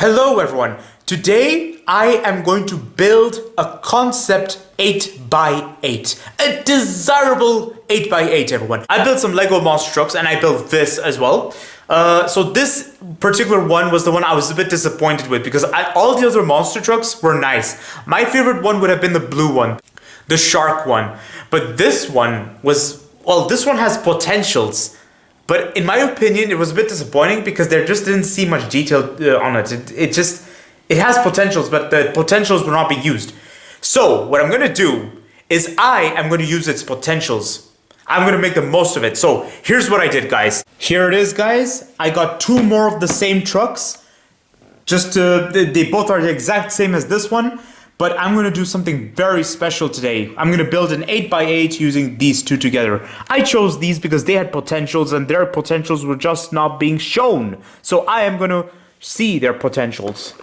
Hello everyone, today I am going to build a concept 8x8, a desirable 8x8 everyone. I built some Lego monster trucks and I built this as well. So this particular one was the one I was a bit disappointed with because all the other monster trucks were nice. My favorite one would have been the blue one, the shark one. But this one was, well, this one has potentials. But in my opinion, it was a bit disappointing because there just didn't see much detail on it. It has potentials, but the potentials were not being used. So what I'm going to do is I am going to use its potentials. I'm going to make the most of it. So here's what I did, guys. Here it is, guys. I got two more of the same trucks. They both are the exact same as this one. But I'm going to do something very special today. I'm going to build an 8x8 using these two together. I chose these because they had potentials and their potentials were just not being shown. So I am going to see their potentials.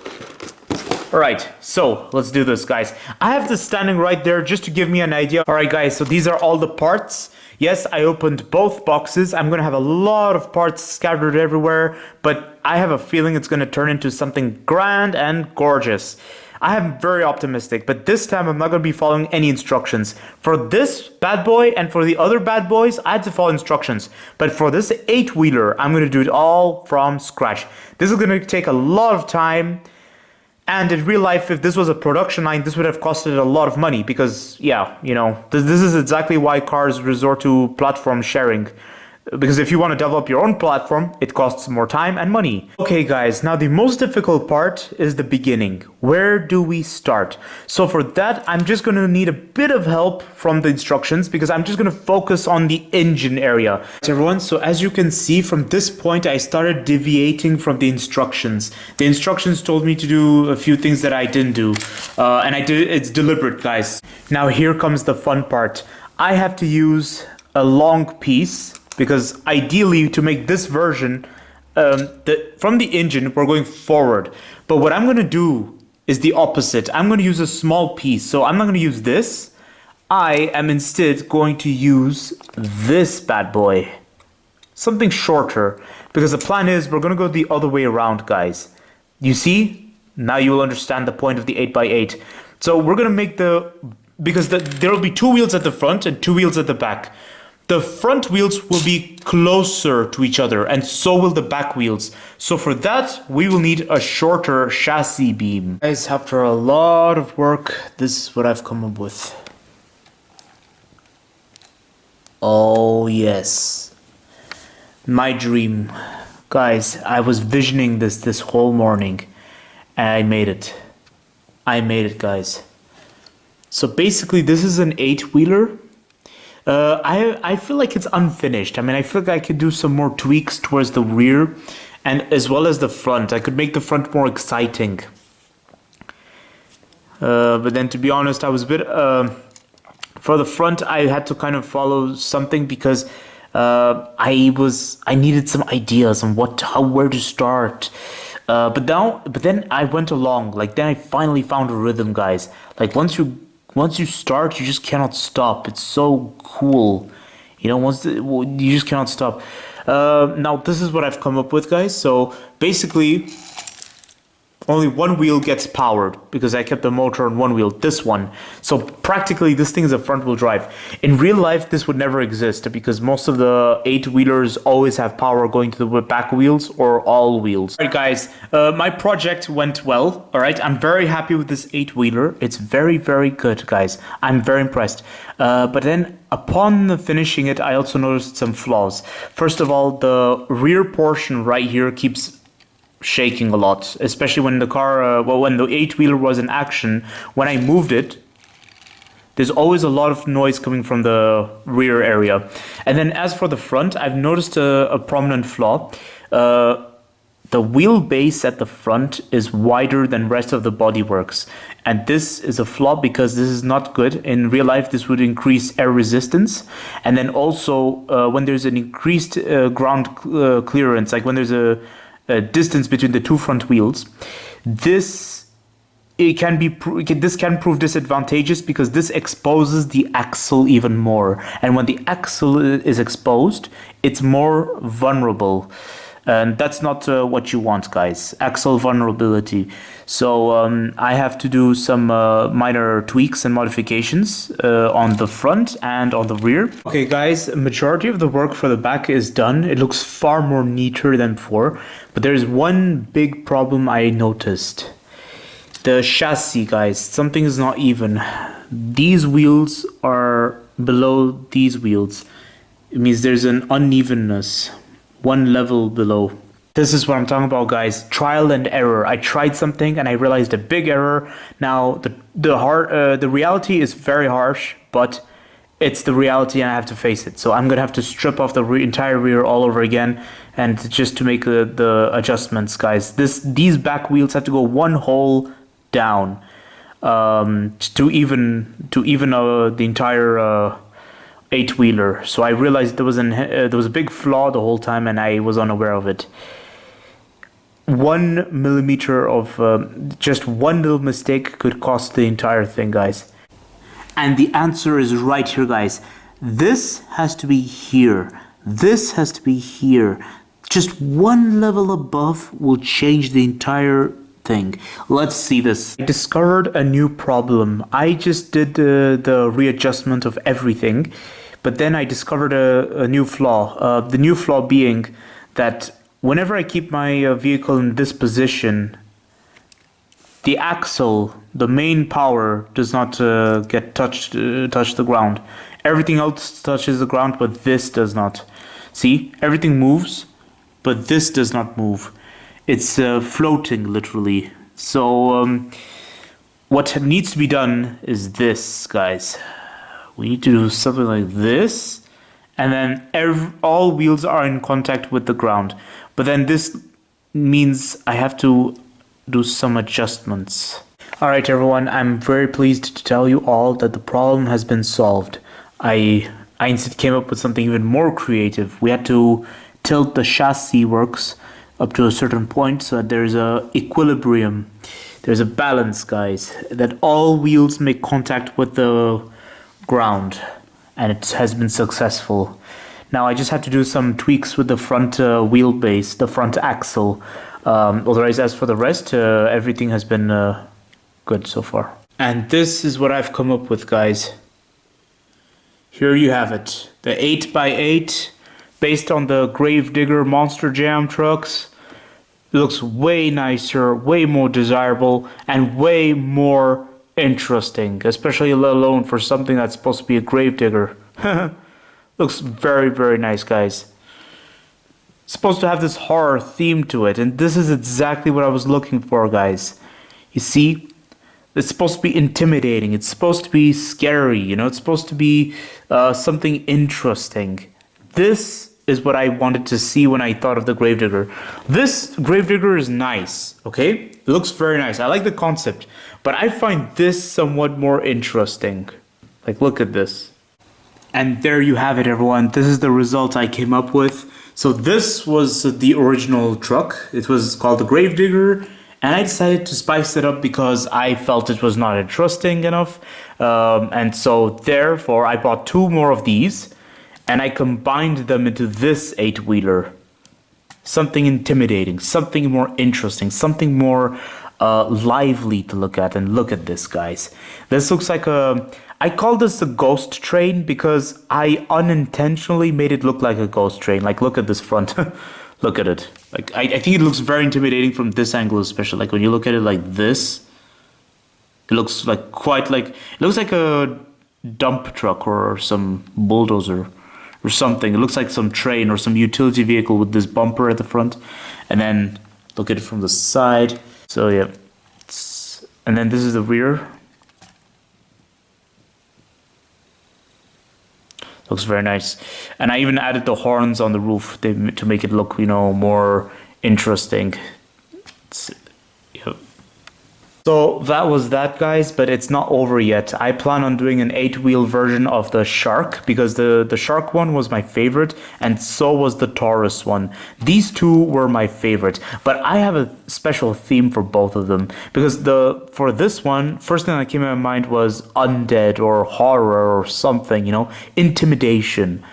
Alright, so let's do this, guys. I have this standing right there just to give me an idea. Alright, guys, so these are all the parts. Yes, I opened both boxes. I'm going to have a lot of parts scattered everywhere, but I have a feeling it's going to turn into something grand and gorgeous. I am very optimistic, but this time I'm not going to be following any instructions. For this bad boy and for the other bad boys, I had to follow instructions. But for this 8-wheeler, I'm going to do it all from scratch. This is going to take a lot of time. And in real life, if this was a production line, this would have costed a lot of money. Because, yeah, you know, this is exactly why cars resort to platform sharing. Because if you want to develop your own platform, it costs more time and money. Okay guys, now the most difficult part is the beginning. Where do we start? So for that, I'm just going to need a bit of help from the instructions because I'm just going to focus on the engine area. Right, everyone, so as you can see from this point, I started deviating from the instructions. The instructions told me to do a few things that I didn't do. And I did. It's deliberate, guys. Now here comes the fun part. I have to use a long piece. Because ideally, to make this version, from the engine, we're going forward. But what I'm going to do is the opposite. I'm going to use a small piece. So I'm not going to use this. I am instead going to use this bad boy. Something shorter. Because the plan is we're going to go the other way around, guys. You see? Now you will understand the point of the 8x8. So we're going to make because there will be two wheels at the front and two wheels at the back. The front wheels will be closer to each other and so will the back wheels. So for that, we will need a shorter chassis beam. Guys, after a lot of work, this is what I've come up with. Oh yes, my dream. Guys, I was visioning this whole morning and I made it. I made it, guys. So basically this is an 8-wheeler. I feel like it's unfinished. I mean, I feel like I could do some more tweaks towards the rear and as well as the front. I could make the front more exciting. But then to be honest, I was a bit... for the front, I had to kind of follow something because I needed some ideas on where to start. But then I went along. Like, then I finally found a rhythm, guys. Like, once you start, you just cannot stop. It's so cool. You know, you just cannot stop. Now, this is what I've come up with, guys. So, basically, only one wheel gets powered because I kept the motor on one wheel, this one. So, practically, this thing is a front-wheel drive. In real life, this would never exist because most of the 8-wheelers always have power going to the back wheels or all wheels. All right, guys, my project went well. All right, I'm very happy with this 8-wheeler. It's very, very good, guys. I'm very impressed. But then upon finishing it, I also noticed some flaws. First of all, the rear portion right here keeps shaking a lot, especially when the car, when the 8-wheeler was in action. When I moved it, there's always a lot of noise coming from the rear area. And then as for the front, I've noticed a prominent flaw. The wheelbase at the front is wider than rest of the bodyworks. And this is a flaw because this is not good. In real life, this would increase air resistance. And then also, when there's an increased ground clearance, like when there's a distance between the two front wheels, this can prove disadvantageous because this exposes the axle even more. And when the axle is exposed, it's more vulnerable. And that's not what you want, guys. Axle vulnerability. So I have to do some minor tweaks and modifications on the front and on the rear. Okay, guys, majority of the work for the back is done. It looks far more neater than before. But there's one big problem I noticed. The chassis, guys. Something is not even. These wheels are below these wheels. It means there's an unevenness. One level below. This is what I'm talking about, guys. Trial and error. I tried something and I realized a big error. Now the reality is very harsh, but it's the reality and I have to face it. So I'm gonna have to strip off the entire rear all over again, and just to make the adjustments, guys. These back wheels have to go one hole down to even the entire 8-wheeler. So I realized there was a big flaw the whole time and I was unaware of it. 1 millimeter of just one little mistake could cost the entire thing, guys. And the answer is right here, guys. This has to be here. This has to be here. Just one level above will change the entire thing. Let's see this. I discovered a new problem. I just did the readjustment of everything, but then I discovered a new flaw. The new flaw being that whenever I keep my vehicle in this position, the axle, the main power, does not touch the ground. Everything else touches the ground, but this does not. See, everything moves, but this does not move. It's floating, literally. So what needs to be done is this, guys. We need to do something like this, and then all wheels are in contact with the ground. But then this means I have to do some adjustments. Alright everyone, I'm very pleased to tell you all that the problem has been solved. I instead came up with something even more creative. We had to tilt the chassis works up to a certain point so that there's a equilibrium. There's a balance, guys, that all wheels make contact with the ground, and it has been successful. Now I just have to do some tweaks with the front wheelbase, the front axle. Otherwise, as for the rest, everything has been good so far. And this is what I've come up with, guys. Here you have it, the 8x8, based on the Gravedigger Monster Jam trucks. It looks way nicer, way more desirable, and way more interesting, especially let alone for something that's supposed to be a Gravedigger. Looks very, very nice, guys. It's supposed to have this horror theme to it, and this is exactly what I was looking for, guys. You see, it's supposed to be intimidating, it's supposed to be scary, you know, it's supposed to be something interesting. This is what I wanted to see when I thought of the Gravedigger. This Gravedigger is nice, okay? It looks very nice. I like the concept, but I find this somewhat more interesting. Like, look at this. And there you have it, everyone. This is the result I came up with. So this was the original truck. It was called the Gravedigger, and I decided to spice it up because I felt it was not interesting enough. And so therefore I bought 2 more of these, and I combined them into this 8-wheeler. Something intimidating, something more interesting, something more lively to look at. And look at this, guys. This looks like I call this a ghost train because I unintentionally made it look like a ghost train. Like, look at this front. Look at it. Like, I think it looks very intimidating from this angle, especially. Like, when you look at it like this, it looks like it looks like a dump truck or some bulldozer or something. It looks like some train or some utility vehicle with this bumper at the front. And then look at it from the side. So yeah, and then this is the rear. Looks very nice. And I even added the horns on the roof to make it look, you know, more interesting. Yep. So that was that, guys, but it's not over yet. I plan on doing an 8-wheel version of the Shark because the Shark one was my favorite, and so was the Taurus one. These 2 were my favorite, but I have a special theme for both of them because for this one, first thing that came to my mind was undead or horror or something, you know, intimidation.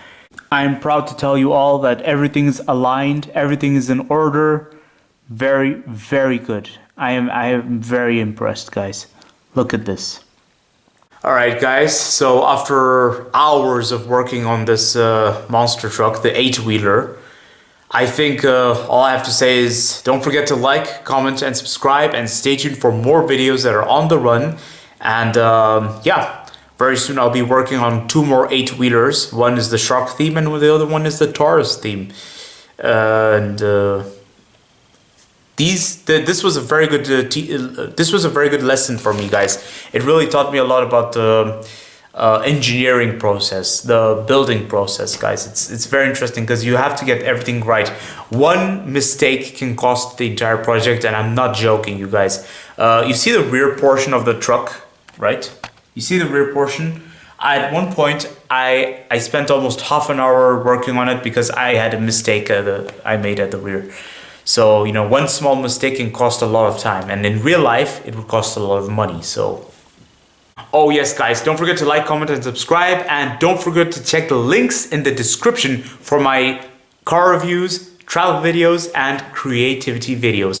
I am proud to tell you all that everything is aligned, everything is in order. Very, very good. I am very impressed, guys. Look at this. Alright guys, so after hours of working on this monster truck, the 8-wheeler, I think all I have to say is don't forget to like, comment and subscribe, and stay tuned for more videos that are on the run. And yeah, very soon I'll be working on 2 more 8-wheelers. One is the Shark theme and the other one is the Taurus theme. This was a very good this was a very good lesson for me, guys. It really taught me a lot about the engineering process, the building process, guys. It's very interesting because you have to get everything right. One mistake can cost the entire project, and I'm not joking, you guys. You see the rear portion of the truck, right? You see the rear portion? At one point, I spent almost half an hour working on it because I had a mistake I made at the rear. So, you know, one small mistake can cost a lot of time, and in real life, it would cost a lot of money. So, oh yes, guys, don't forget to like, comment, and subscribe, and don't forget to check the links in the description for my car reviews, travel videos, and creativity videos.